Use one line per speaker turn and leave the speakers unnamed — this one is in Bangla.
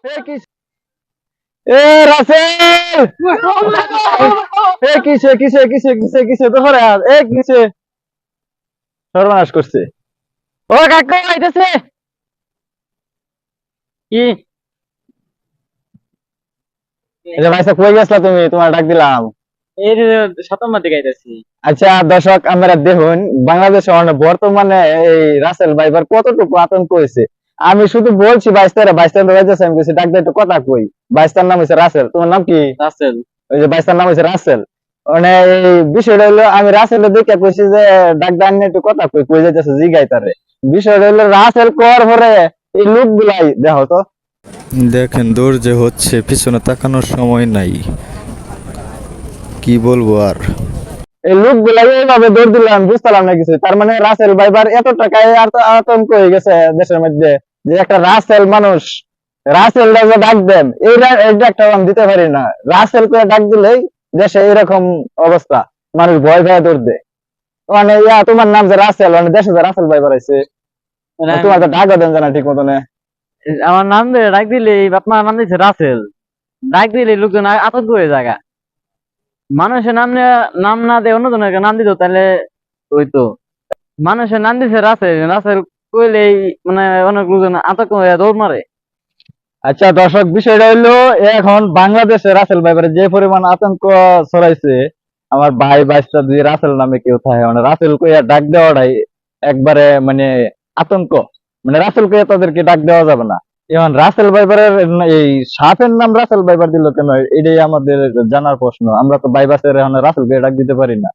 এ কি এ রাসেল এ কিসে কিসে কিসে কিসে কিসে তো করে এ কিসে সর্বনাশ করছে।
ও কাকা আইতাছে কি
এই যে ভাইসা কই গেছলা তুমি, তোমার ডাক দিলাম।
এই যে সপ্তম দিকে আইতাছি।
আচ্ছা দর্শক আমরা দেখুন বাংলাদেশে বর্তমানে এই রাসেল ভাইবার কতটুকু আতঙ্ক হয়েছে। আমি শুধু বলছি বাইস্তারা বাইস্তারা আমি কিছু ডাক দিয়ে একটু কথা কই। বাইস্তার নাম হচ্ছে রাসেল, তোমার নাম কি?
রাসেল।
ওই যে বাইস্তার নাম হচ্ছে রাসেল। মানে এই বিষয়টা হলো আমি রাসেল দেখে কইছি যে ডাক দান একটু কথা কই, কই যাইতেছে জিগাই তারে। বিষয়টা হলো রাসেল কর পরে এই লোক গুলাই দেখো তো।
দেখেন দৌড় যে হচ্ছে, পিছনে তাকানোর সময় নাই, কি বলবো আর।
এই লোক গুলাই এইভাবে দৌড় দিলাম বুঝতাম না কিছু। তার মানে রাসেল ভাইবার এত টাকায় আতঙ্ক হয়ে গেছে দেশের মধ্যে যে একটা রাসেল মানুষ রাসেল যে ডাক দেন এইটা একটা আমি দিতে পারি না। রাসেল করে ডাক দিলেই দেশে এরকম অবস্থা, মানুষ ভয় ভয়ে দৌড় দেয়। মানে তোমার নাম যে রাসেল, মানে দেশে যে রাসেল ভাই বাড়াইছে,
মানে
তোমার তো ডাকও দেন জানা ঠিক মতনে।
আমার নাম দিয়ে ডাক দিলে বাপ মা নাম দিছে রাসেল, ডাক দিলে লোকজন আতঙ্ক হয়ে জায়গা। মানুষের নাম না দিয়ে অন্য জনের নাম দিত তাহলে ওই তো। মানুষের নাম দিছে রাসেল, রাসেল কইলেই মানে অনেক লোকজন আতঙ্ক হয়ে দৌড় মারে।
আচ্ছা দর্শক বিষয়টা হইলো এখন বাংলাদেশে রাসেল ভাইবারে যে পরিমাণ আতঙ্ক ছড়াইছে, আমার ভাই বাইশটা দুই রাসেল নামে কেউ থাকে, মানে রাসেল কইয়া ডাক দেওয়াটাই একবারে মানে আতঙ্ক। মানে রাসেল কইয়া তাদেরকে ডাক দেওয়া যাবে না। এখন রাসেল ভাইবারের এই সাপের নাম রাসেল ভাইবার দিল কেন, এটাই আমাদের জানার প্রশ্ন। আমরা তো বাইবাসের এখন রাসেল কইয়া ডাক দিতে পারি না।